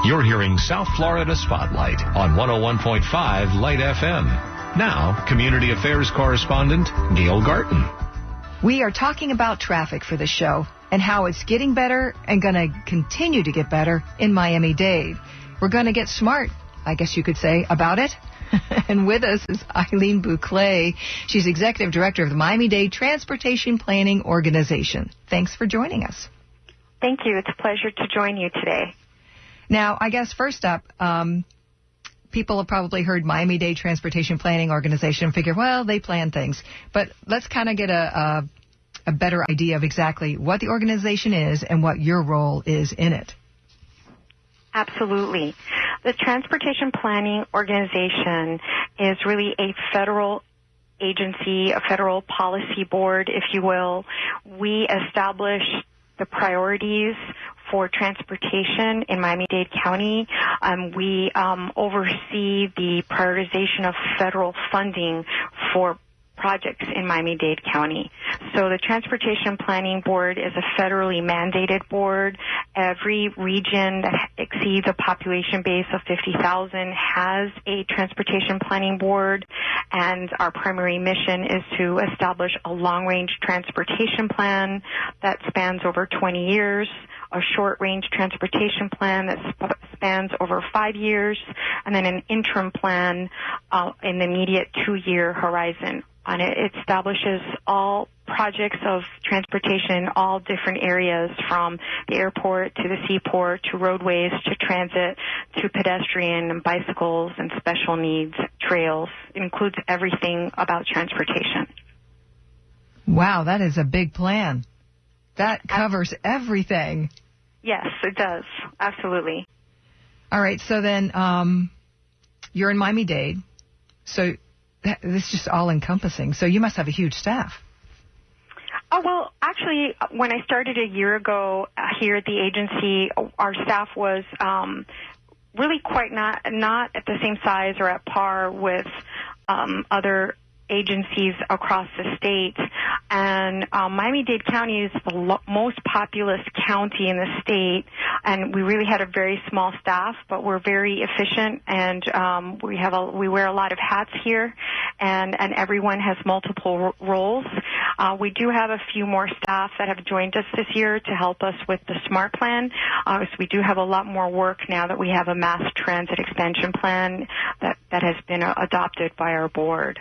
You're hearing South Florida Spotlight on 101.5 Lite FM. Now, Community Affairs Correspondent Gayle Garton. We are talking about traffic for the show and how it's getting better and going to continue to get better in Miami-Dade. We're going to get smart, I guess you could say, about it. And with us is Aileen Bouclé. She's Executive Director of the Miami-Dade Transportation Planning Organization. Thanks for joining us. Thank you. It's a pleasure to join you today. Now, I guess first up, people have probably heard Miami-Dade Transportation Planning Organization and figure, well, they plan things. But let's kind of get a better idea of exactly what the organization is and what your role is in it. Absolutely. The Transportation Planning Organization is really a federal agency, a federal policy board, if you will. We establish the priorities for transportation in Miami-Dade County. We oversee the prioritization of federal funding for projects in Miami-Dade County. So the Transportation Planning Board is a federally mandated board. Every region that exceeds a population base of 50,000 has a Transportation Planning Board, and our primary mission is to establish a long-range transportation plan that spans over 20 years, a short-range transportation plan that spans over 5 years, and then an interim plan in the immediate 2-year horizon. And it establishes all projects of transportation in all different areas, from the airport to the seaport to roadways to transit to pedestrian and bicycles and special needs trails. It includes everything about transportation. Wow, that is a big plan. That covers everything. Yes, it does. Absolutely. All right, so then you're in Miami-Dade, so this is just all-encompassing. So you must have a huge staff. Oh, well, actually, when I started a year ago here at the agency, our staff was really quite not at the same size or at par with other agencies across the state. And Miami-Dade County is the most populous county in the state, and we really had a very small staff, but we're very efficient, and we wear a lot of hats here, and everyone has multiple roles. We do have a few more staff that have joined us this year to help us with the SMART plan. So we do have a lot more work now that we have a mass transit expansion plan that has been adopted by our board.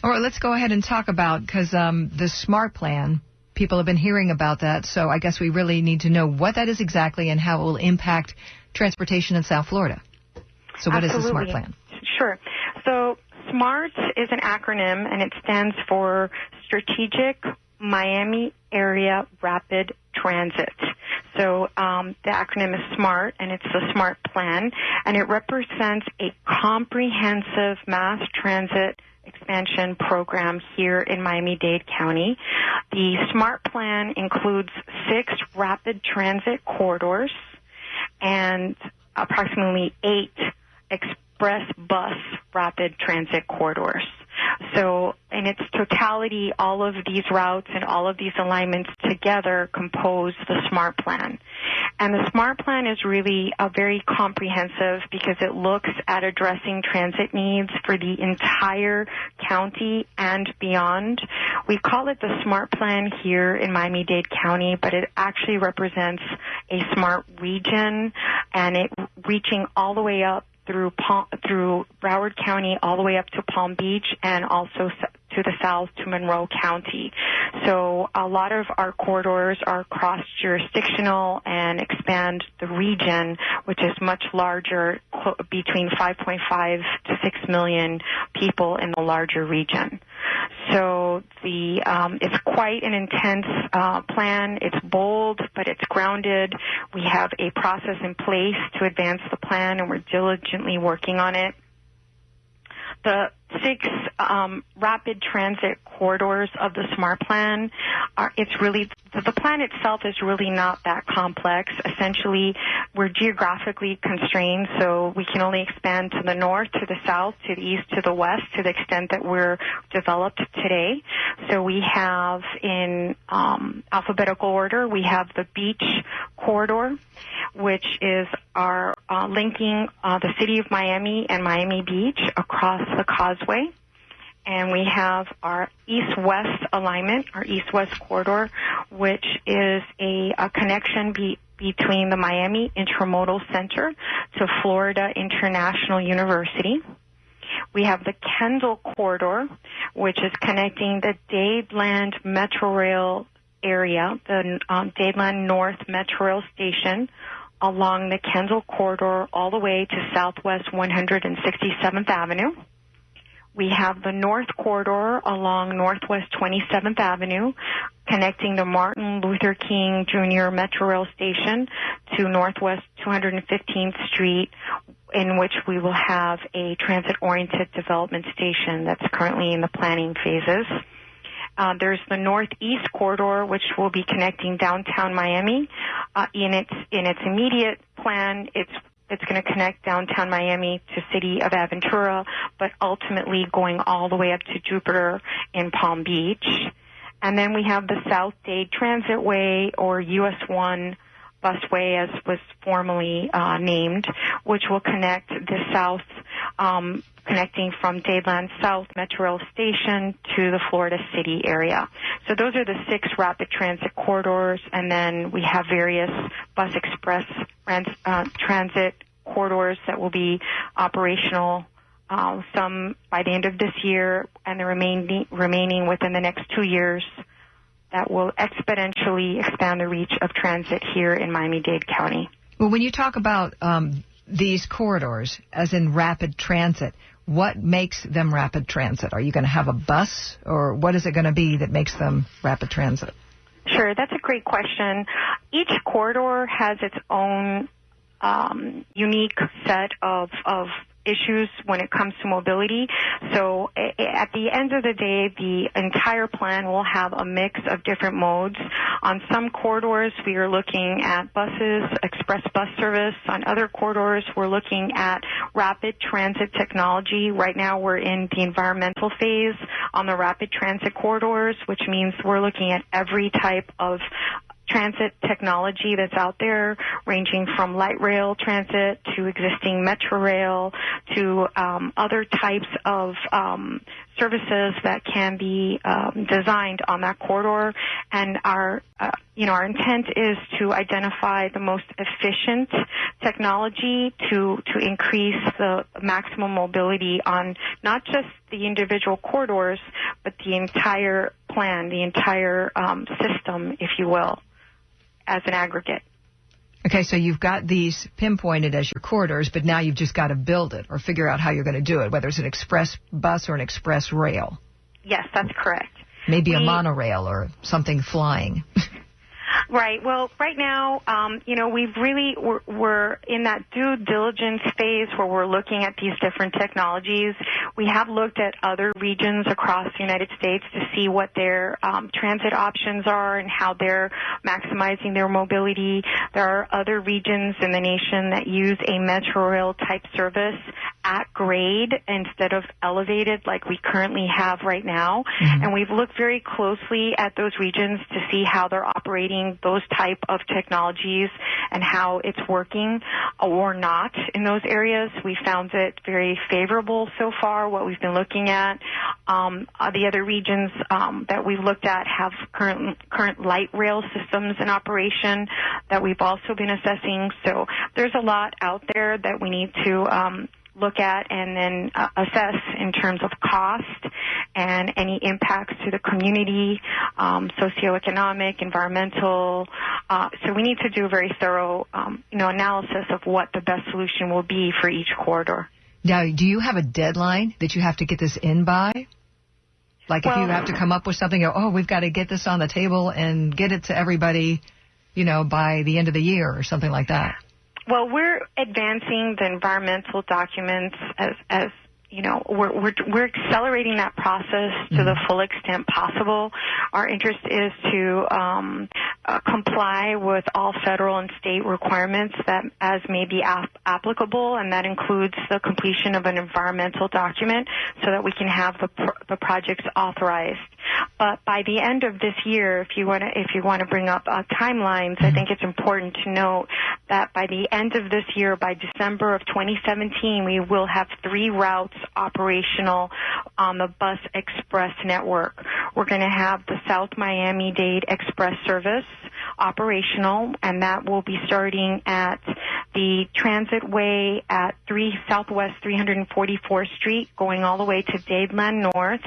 All right, let's go ahead and talk about, because the SMART plan, people have been hearing about that, so I guess we really need to know what that is exactly and how it will impact transportation in South Florida. So what Absolutely. is the SMART plan? Sure. So SMART is an acronym, and it stands for Strategic Miami Area Rapid Transit. So the acronym is SMART, and it's the SMART plan, and it represents a comprehensive mass transit expansion program here in Miami-Dade County. The SMART plan includes 6 rapid transit corridors and approximately 8 express bus rapid transit corridors. So in its totality, all of these routes and all of these alignments together compose the SMART plan. And the SMART plan is really very comprehensive because it looks at addressing transit needs for the entire county and beyond. We call it the SMART plan here in Miami-Dade County, but it actually represents a SMART region, and it reaching all the way up through Broward County all the way up to Palm Beach, and also to the south to Monroe County. So a lot of our corridors are cross-jurisdictional and expand the region, which is much larger, between 5.5 to 6 million people in the larger region. So it's quite an intense plan. It's bold, but it's grounded. We have a process in place to advance the plan, and we're diligently working on it. The 6 rapid transit corridors of the SMART plan the plan itself is really not that complex. Essentially, we're geographically constrained, so we can only expand to the north, to the south, to the east, to the west, to the extent that we're developed today. So we have, in alphabetical order, we have the beach corridor, which is our linking the city of Miami and Miami Beach across the causeway. And we have our east-west alignment, our east-west corridor, which is a connection between the Miami Intermodal Center to Florida International University. We have the Kendall Corridor, which is connecting the Dadeland Metro Rail area, the Dadeland North Metro Rail Station, along the Kendall Corridor all the way to Southwest 167th Avenue. We have the North Corridor along Northwest 27th Avenue, connecting the Martin Luther King Jr. Metro Rail Station to Northwest 215th Street, in which we will have a transit-oriented development station that's currently in the planning phases. There's the Northeast Corridor, which will be connecting downtown Miami. In its immediate plan, it's going to connect downtown Miami to city of Aventura, but ultimately going all the way up to Jupiter in Palm Beach. And then we have the South Dade Transit Way, or US 1 busway as was formerly named, which will connect the south, connecting from Dadeland South Metro Rail Station to the Florida City area. So those are the 6 rapid transit corridors, and then we have various bus express transit corridors that will be operational, some by the end of this year, and the remaining within the next 2 years, that will exponentially expand the reach of transit here in Miami-Dade County. Well, when you talk about these corridors, as in rapid transit, what makes them rapid transit? Are you going to have a bus, or what is it going to be that makes them rapid transit? Sure, that's a great question. Each corridor has its own unique set of issues when it comes to mobility. So at the end of the day, the entire plan will have a mix of different modes. On some corridors, we are looking at buses, express bus service. On other corridors, we're looking at rapid transit technology. Right now, we're in the environmental phase on the rapid transit corridors, which means we're looking at every type of transit technology that's out there, ranging from light rail transit to existing metro rail to other types of services that can be designed on that corridor. And our intent is to identify the most efficient technology to increase the maximum mobility on not just the individual corridors, but the entire plan, the entire system, if you will, as an aggregate. Okay, so you've got these pinpointed as your corridors, but now you've just got to build it or figure out how you're going to do it, whether it's an express bus or an express rail. Yes, that's correct. Maybe a monorail or something flying. Right. Well, right now, we're in that due diligence phase where we're looking at these different technologies. We have looked at other regions across the United States to see what their transit options are and how they're maximizing their mobility. There are other regions in the nation that use a metro rail type service at grade instead of elevated like we currently have right now. Mm-hmm. And we've looked very closely at those regions to see how they're operating those type of technologies and how it's working or not in those areas. We found it very favorable so far, what we've been looking at. The other regions that we've looked at have current light rail systems in operation that we've also been assessing. So there's a lot out there that we need to look at and then assess in terms of cost and any impacts to the community, socioeconomic, environmental. So we need to do a very thorough, analysis of what the best solution will be for each corridor. Now, do you have a deadline that you have to get this in by? Like if you have to come up with something, we've got to get this on the table and get it to everybody, by the end of the year or something like that. Well, we're advancing the environmental documents as we're accelerating that process to the full extent possible. Our interest is to comply with all federal and state requirements that as may be applicable, and that includes the completion of an environmental document so that we can have the projects authorized. But by the end of this year, if you want to bring up timelines, I think it's important to note that by the end of this year, by December of 2017, we will have 3 routes operational on the Bus Express network. We're going to have the South Miami-Dade Express service operational, and that will be starting at the Transit Way at Southwest 344th Street, going all the way to Dadeland North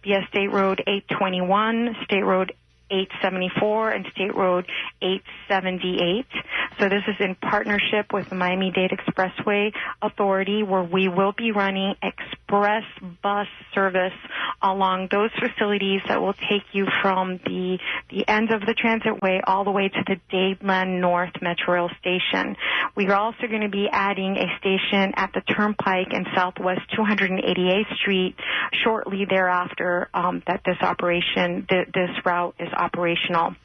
via State Road 821, State Road 874, and State Road 878. So this is in partnership with the Miami-Dade Expressway Authority, where we will be running express bus service along those facilities that will take you from the end of the Transit Way all the way to the Dadeland North Metro Rail station. We are also going to be adding a station at the Turnpike in Southwest 288th Street shortly thereafter that this route is operational.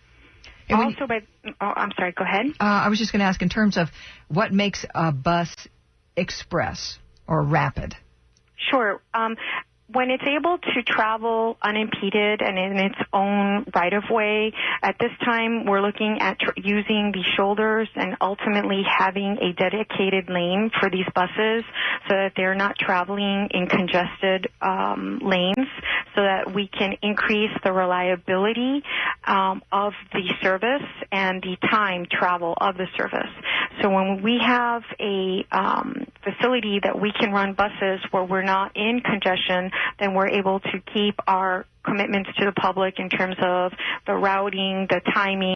I'm sorry, go ahead. I was just going to ask in terms of what makes a bus express or rapid. Sure. When it's able to travel unimpeded and in its own right-of-way, at this time we're looking at using the shoulders and ultimately having a dedicated lane for these buses so that they're not traveling in congested lanes, so that we can increase the reliability of the service and the time travel of the service. So when we have a facility that we can run buses where we're not in congestion, then we're able to keep our commitments to the public in terms of the routing, the timing,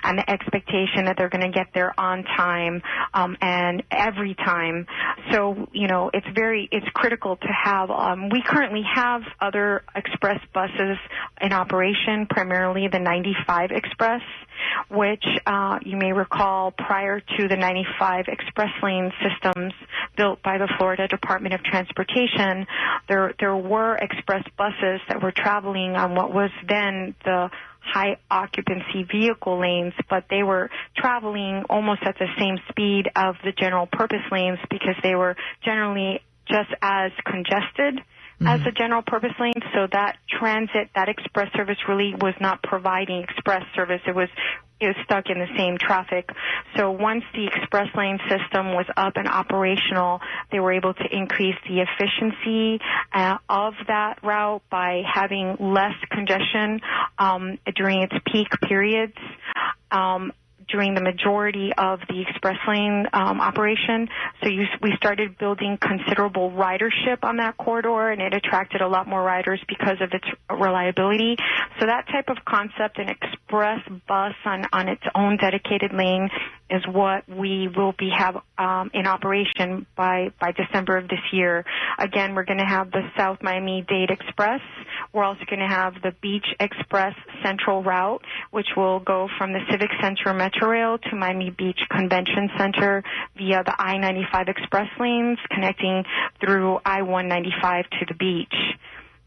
and the expectation that they're going to get there on time and every time. So, it's critical to have. We currently have other express buses in operation, primarily the 95 Express, which you may recall prior to the 95 Express Lane systems built by the Florida Department of Transportation, there were express buses that were traveling on what was then the high occupancy vehicle lanes, but they were traveling almost at the same speed of the general purpose lanes because they were generally just as congested as the general purpose lane. So that express service really was not providing express service. It was stuck in the same traffic. So once the express lane system was up and operational, they were able to increase the efficiency of that route by having less congestion during its peak periods. During the majority of the express lane operation. So we started building considerable ridership on that corridor, and it attracted a lot more riders because of its reliability. So that type of concept, an express bus on its own dedicated lane, is what we will have in operation by December of this year. Again, we're going to have the South Miami-Dade Express. We're also going to have the Beach Express Central Route, which will go from the Civic Center Metro Rail to Miami Beach Convention Center via the I-95 Express lanes connecting through I-195 to the beach.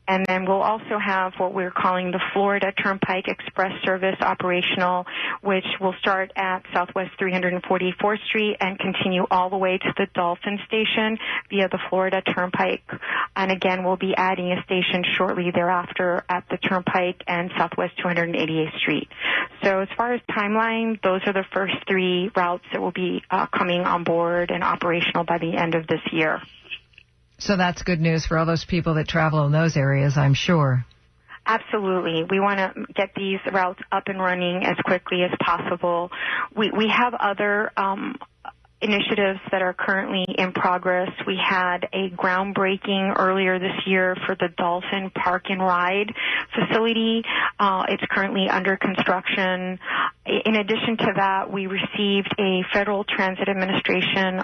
And then we'll also have what we're calling the Florida Turnpike Express service operational, which will start at Southwest 344th Street and continue all the way to the Dolphin station via the Florida Turnpike. And again, we'll be adding a station shortly thereafter at the Turnpike and Southwest 288th Street. So as far as timeline, those are the first 3 routes that will be coming on board and operational by the end of this year. So that's good news for all those people that travel in those areas, I'm sure. Absolutely. We want to get these routes up and running as quickly as possible. We have other initiatives that are currently in progress. We had a groundbreaking earlier this year for the Dolphin Park and Ride facility. It's currently under construction. In addition to that, we received a Federal Transit Administration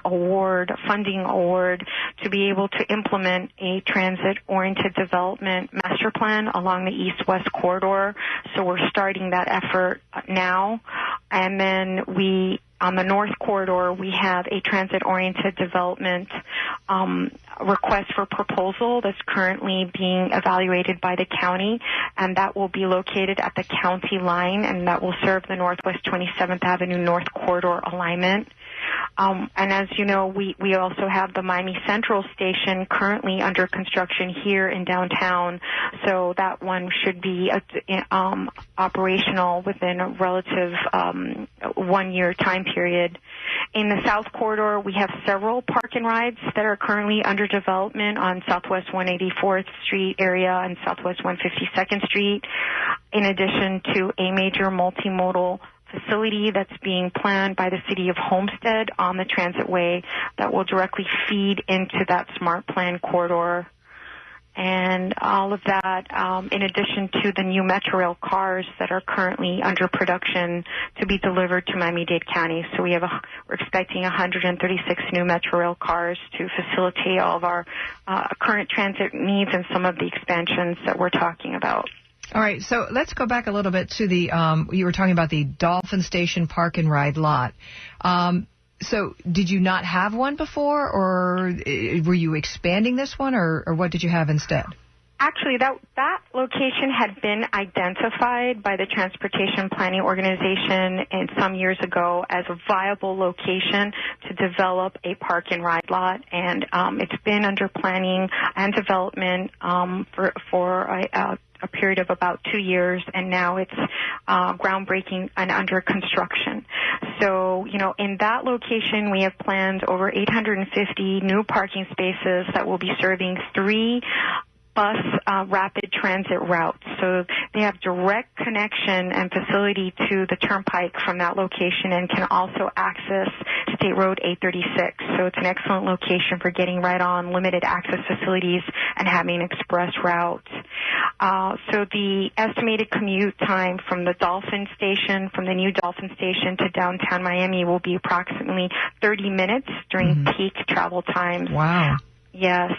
funding award to be able to implement a transit-oriented development master plan along the east-west corridor. So we're starting that effort now. And then we on the north corridor, we have a transit-oriented development request for proposal that's currently being evaluated by the county, and that will be located at the county line, and that will serve the Northwest 27th Avenue North Corridor alignment. And as you know, we also have the Miami Central Station currently under construction here in downtown, so that one should be operational within a relative 1-year time period. In the South Corridor, we have several park and rides that are currently under development on Southwest 184th Street area and Southwest 152nd Street, in addition to a major multimodal facility that's being planned by the city of Homestead on the Transitway that will directly feed into that smart plan corridor. And all of that, in addition to the new Metrorail cars that are currently under production to be delivered to Miami-Dade County. So we're expecting 136 new Metrorail cars to facilitate all of our current transit needs and some of the expansions that we're talking about. All right, so let's go back a little bit to the, you were talking about the Dolphin Station Park and Ride lot. So did you not have one before, or were you expanding this one, or what did you have instead? Actually, that location had been identified by the Transportation Planning Organization some years ago as a viable location to develop a park and ride lot, and it's been under planning and development for a period of about 2 years, and now it's groundbreaking and under construction. So, in that location, we have planned over 850 new parking spaces that will be serving 3 bus rapid transit routes. So they have direct connection and facility to the turnpike from that location and can also access State Road 836. So it's an excellent location for getting right on limited access facilities and having an express route. So the estimated commute time from the Dolphin station, from the new Dolphin station to downtown Miami will be approximately 30 minutes during peak travel times. Wow. Yes,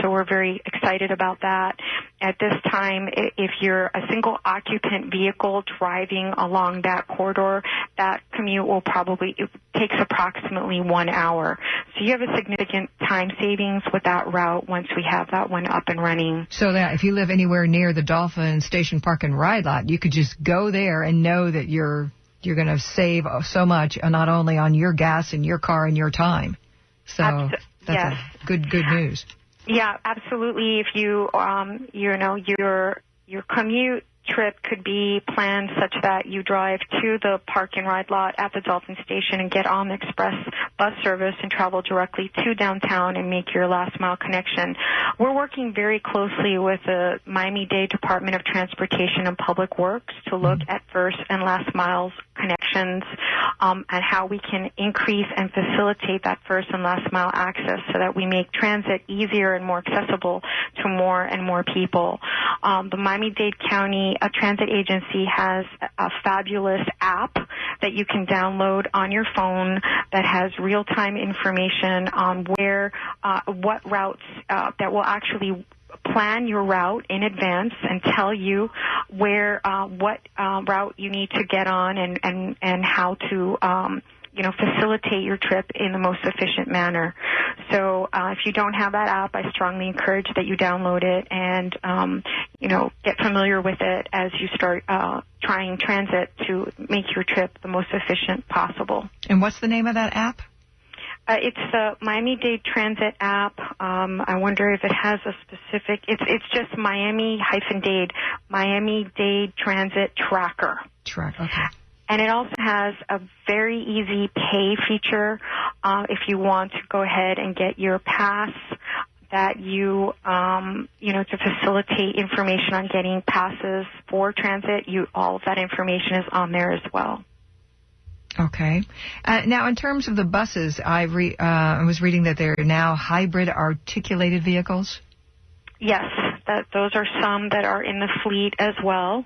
so we're very excited about that. At this time, if you're a single occupant vehicle driving along that corridor, that commute it takes approximately 1 hour. So you have a significant time savings with that route once we have that one up and running. So that if you live anywhere near the Dolphin Station Park and Ride lot, you could just go there and know that you're going to save so much, not only on your gas in your car and your time. So that's good news. Yeah, absolutely. If you, your commute trip could be planned such that you drive to the park and ride lot at the Dolphin Station and get on the express bus service and travel directly to downtown and make your last mile connection. We're working very closely with the Miami-Dade Department of Transportation and Public Works to look at first and last miles connections and how we can increase and facilitate that first and last mile access so that we make transit easier and more accessible to more and more people. The Miami-Dade County Transit Agency has a fabulous app that you can download on your phone that has real-time information on what routes that will actually plan your route in advance and tell you what route you need to get on and how to facilitate your trip in the most efficient manner. So if you don't have that app, I strongly encourage that you download it and get familiar with it as you start trying transit to make your trip the most efficient possible. And what's the name of that app? It's the Miami-Dade Transit App. I wonder if it has a specific. It's just Miami-Dade Transit Tracker. Okay. And it also has a very easy pay feature if you want to go ahead and get your pass that you to facilitate information on getting passes for transit. All of that information is on there as well. Okay. Now, in terms of the buses, I was reading that they're now hybrid articulated vehicles. Yes, those are some that are in the fleet as well.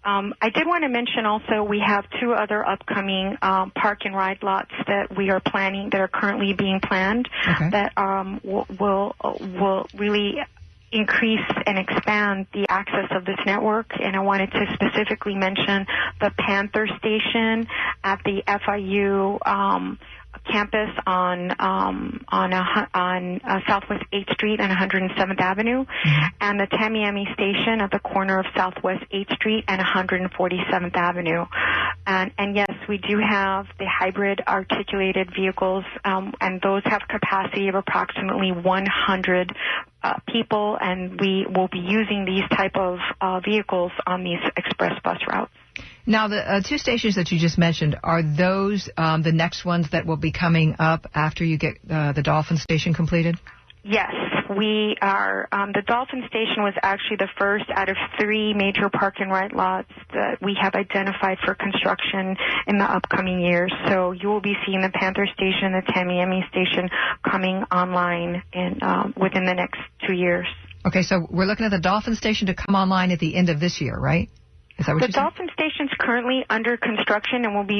I did want to mention also we have 2 other upcoming park and ride lots that we are planning, that are currently being planned, that will really increase and expand the access of this network, and I wanted to specifically mention the Panther station at the FIU campus on Southwest 8th Street and 107th Avenue, and the Tamiami station at the corner of Southwest 8th Street and 147th Avenue. And yes, we do have the hybrid articulated vehicles, and those have capacity of approximately 100 people, and we will be using these type of vehicles on these express bus routes. Now, the two stations that you just mentioned, are those the next ones that will be coming up after you get the Dolphin station completed? Yes, we are. The Dolphin station was actually the first out of 3 major park and ride lots that we have identified for construction in the upcoming years. So you will be seeing the Panther station and the Tamiami station coming online within the next 2 years. Okay, so we're looking at the Dolphin station to come online at the end of this year, right? Is that what the Dolphin station's currently under construction and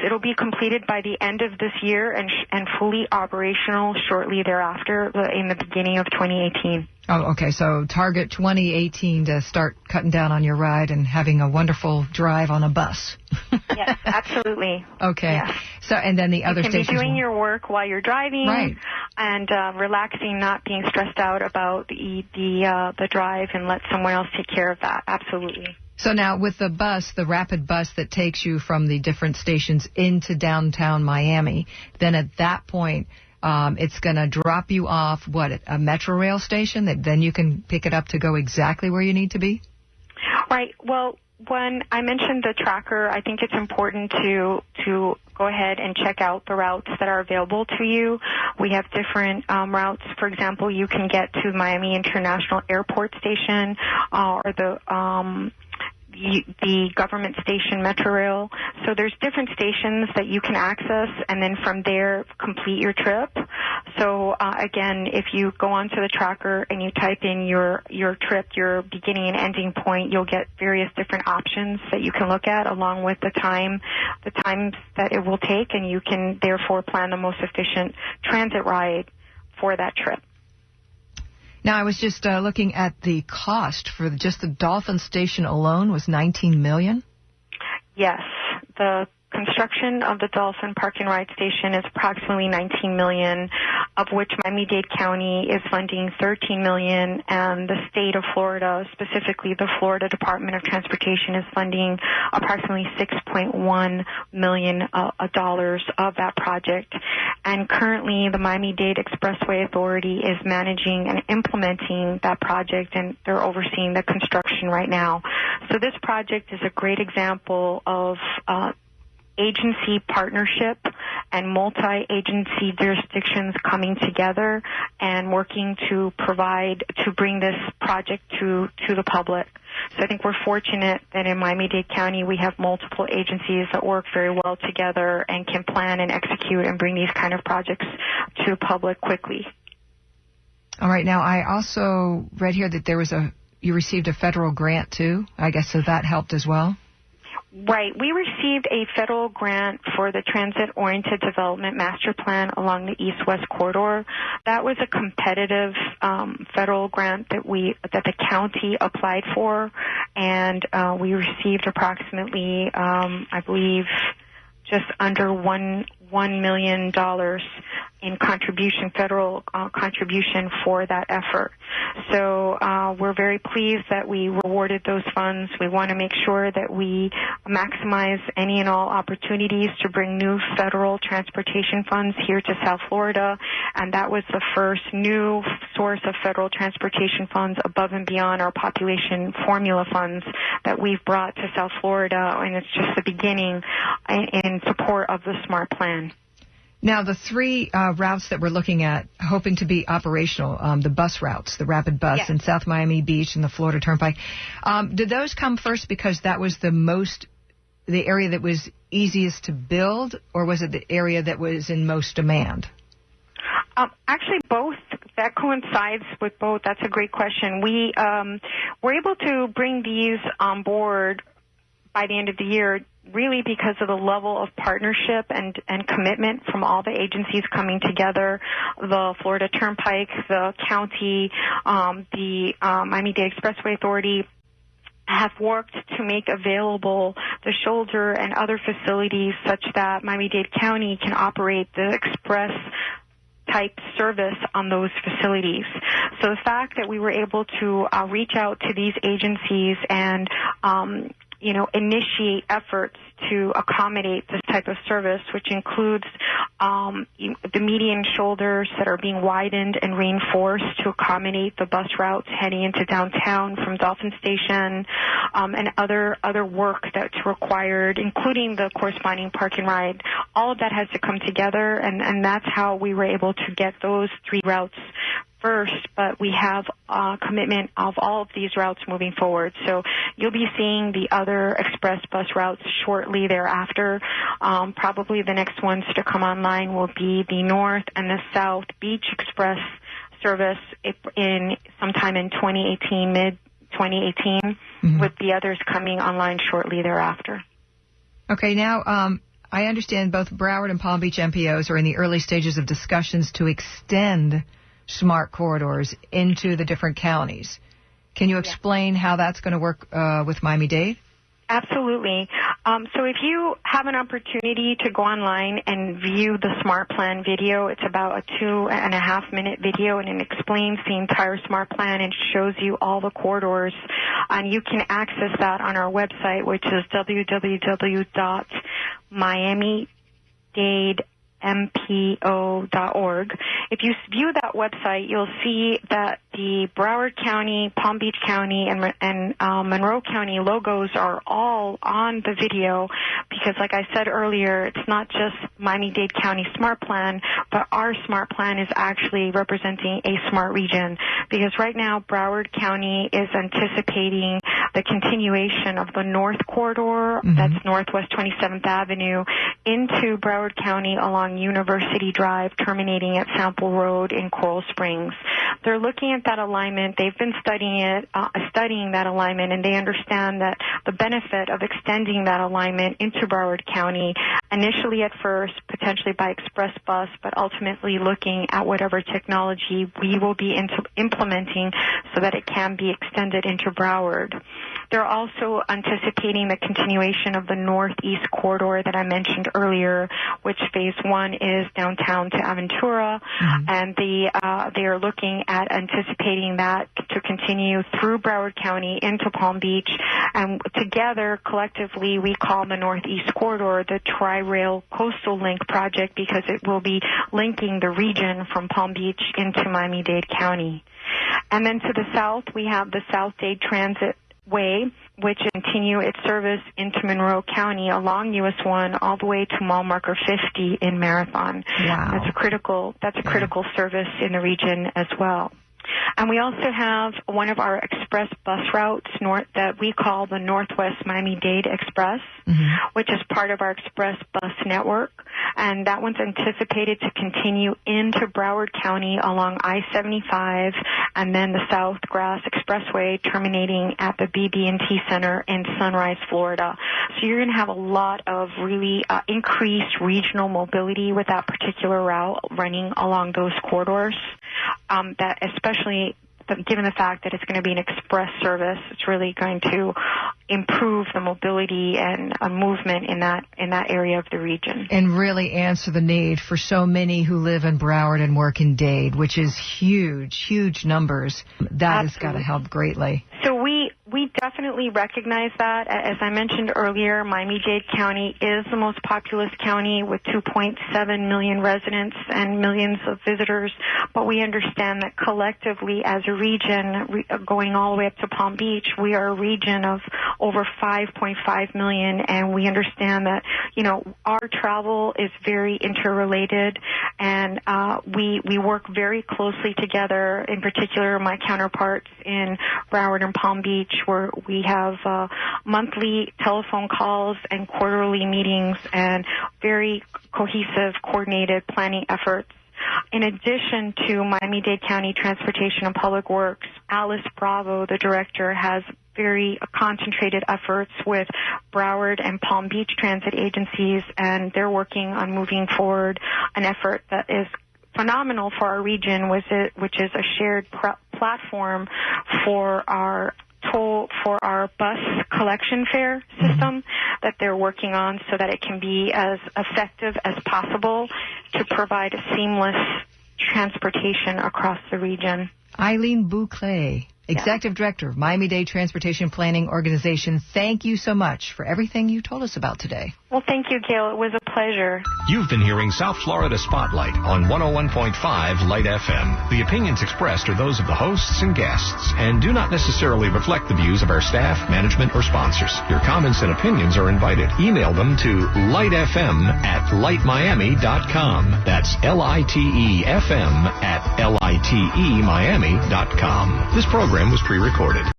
it'll be completed by the end of this year and fully operational shortly thereafter in the beginning of 2018. Oh, okay. So target 2018 to start cutting down on your ride and having a wonderful drive on a bus. Yes, absolutely. Okay. Yes. So, and then the other stations. You can be doing your work while you're driving, right, and relaxing, not being stressed out about the drive, and let someone else take care of that. Absolutely. So now with the bus, the rapid bus that takes you from the different stations into downtown Miami, then at that point, it's going to drop you off, a Metro Rail station that then you can pick it up to go exactly where you need to be? Right. Well, when I mentioned the tracker, I think it's important to go ahead and check out the routes that are available to you. We have different routes. For example, you can get to Miami International Airport Station or the government station Metro Rail. So there's different stations that you can access, and then from there complete your trip. So again, if you go onto the tracker and you type in your trip, your beginning and ending point, you'll get various different options that you can look at, along with the times that it will take, and you can therefore plan the most efficient transit ride for that trip. Now, I was just looking at the cost for just the Dolphin station alone was $19 million. Yes, the construction of the Dolphin Park and Ride Station is approximately $19 million, of which Miami-Dade County is funding $13 million, and the state of Florida, specifically the Florida Department of Transportation, is funding approximately $6.1 million dollars of that project. And currently, the Miami-Dade Expressway Authority is managing and implementing that project, and they're overseeing the construction right now. So this project is a great example of agency partnership and multi-agency jurisdictions coming together and working to bring this project to the public. So I think we're fortunate that in Miami-Dade County we have multiple agencies that work very well together and can plan and execute and bring these kind of projects to the public quickly. All right. Now, I also read here that you received a federal grant too. I guess so that helped as well. Right. We received a federal grant for the Transit-Oriented Development Master Plan along the East-West Corridor. That was a competitive federal grant that the county applied for, and we received approximately, I believe, just under $1 million in federal contribution for that effort. So we're very pleased that we awarded those funds. We want to make sure that we maximize any and all opportunities to bring new federal transportation funds here to South Florida, and that was the first new source of federal transportation funds above and beyond our population formula funds that we've brought to South Florida, and it's just the beginning in support of the SMART plan. Now, the 3 routes that we're looking at, hoping to be operational, the bus routes, the rapid bus yes. in South Miami Beach and the Florida Turnpike, did those come first because that was the area that was easiest to build, or was it the area that was in most demand? Actually, both. That coincides with both. That's a great question. We were able to bring these on board by the end of the year really because of the level of partnership and commitment from all the agencies coming together, the Florida Turnpike, the county, the Miami-Dade Expressway Authority, have worked to make available the shoulder and other facilities such that Miami-Dade County can operate the express type service on those facilities. So the fact that we were able to reach out to these agencies and initiate efforts to accommodate this type of service, which includes the median shoulders that are being widened and reinforced to accommodate the bus routes heading into downtown from Dolphin Station, and other work that's required, including the corresponding park and ride. All of that has to come together, and that's how we were able to get those 3 routes first, but we have commitment of all of these routes moving forward. So you'll be seeing the other express bus routes shortly thereafter. Probably the next ones to come online will be the North and the South Beach Express service in sometime in 2018, mid-2018, with the others coming online shortly thereafter. Okay, now I understand both Broward and Palm Beach MPOs are in the early stages of discussions to extend smart corridors into the different counties. Can you explain how that's going to work with Miami-Dade? Absolutely. So if you have an opportunity to go online and view the Smart Plan video, it's about a 2.5-minute video, and it explains the entire Smart Plan and shows you all the corridors. And you can access that on our website, which is www.miamidadempo.org. If you view that website, you'll see that the Broward County, Palm Beach County, and Monroe County logos are all on the video because, like I said earlier, it's not just Miami-Dade County Smart Plan, but our Smart Plan is actually representing a smart region because right now Broward County is anticipating the continuation of the North Corridor, that's Northwest 27th Avenue, into Broward County along University Drive, terminating at Sample Road in Coral Springs. They're looking at that alignment. They've been studying that alignment, and they understand that the benefit of extending that alignment into Broward County, initially at first, potentially by express bus, but ultimately looking at whatever technology we will be implementing so that it can be extended into Broward. They're also anticipating the continuation of the Northeast Corridor that I mentioned earlier, which phase 1 is downtown to Aventura, and they are looking at anticipating that to continue through Broward County into Palm Beach, and together, collectively, we call the Northeast Corridor the Tri-Rail Coastal Link project because it will be linking the region from Palm Beach into Miami-Dade County. And then to the south, we have the South-Dade Transit Way, which continue its service into Monroe County along US 1 all the way to mile marker 50 in Marathon. Wow. That's a critical service in the region as well. And we also have one of our express bus routes that we call the Northwest Miami-Dade Express, which is part of our express bus network. And that one's anticipated to continue into Broward County along I-75 and then the South Grass Expressway terminating at the BB&T Center in Sunrise, Florida. So you're going to have a lot of really increased regional mobility with that particular route running along those corridors. That especially given the fact that it's going to be an express service, it's really going to improve the mobility and movement in that area of the region. And really answer the need for so many who live in Broward and work in Dade, which is huge numbers. That has got to help greatly. So we definitely recognize that. As I mentioned earlier, Miami-Dade County is the most populous county with 2.7 million residents and millions of visitors, but we understand that collectively as a region, going all the way up to Palm Beach, we are a region of over 5.5 million, and we understand that, our travel is very interrelated, and we work very closely together, in particular my counterparts in Broward and Palm Beach, where we have monthly telephone calls and quarterly meetings and very cohesive, coordinated planning efforts. In addition to Miami-Dade County Transportation and Public Works, Alice Bravo, the director, has very concentrated efforts with Broward and Palm Beach transit agencies, and they're working on moving forward an effort that is phenomenal for our region, which is a shared platform for our bus collection fare system that they're working on, so that it can be as effective as possible to provide seamless transportation across the region. Aileen Bouclé, Executive Director of Miami-Dade Transportation Planning Organization, thank you so much for everything you told us about today. Well, thank you, Gayle. It was a pleasure. You've been hearing South Florida Spotlight on 101.5 Lite FM. The opinions expressed are those of the hosts and guests and do not necessarily reflect the views of our staff, management, or sponsors. Your comments and opinions are invited. Email them to litefm@litemiami.com. That's LITEFM@LITEmiami.com. This program was pre-recorded.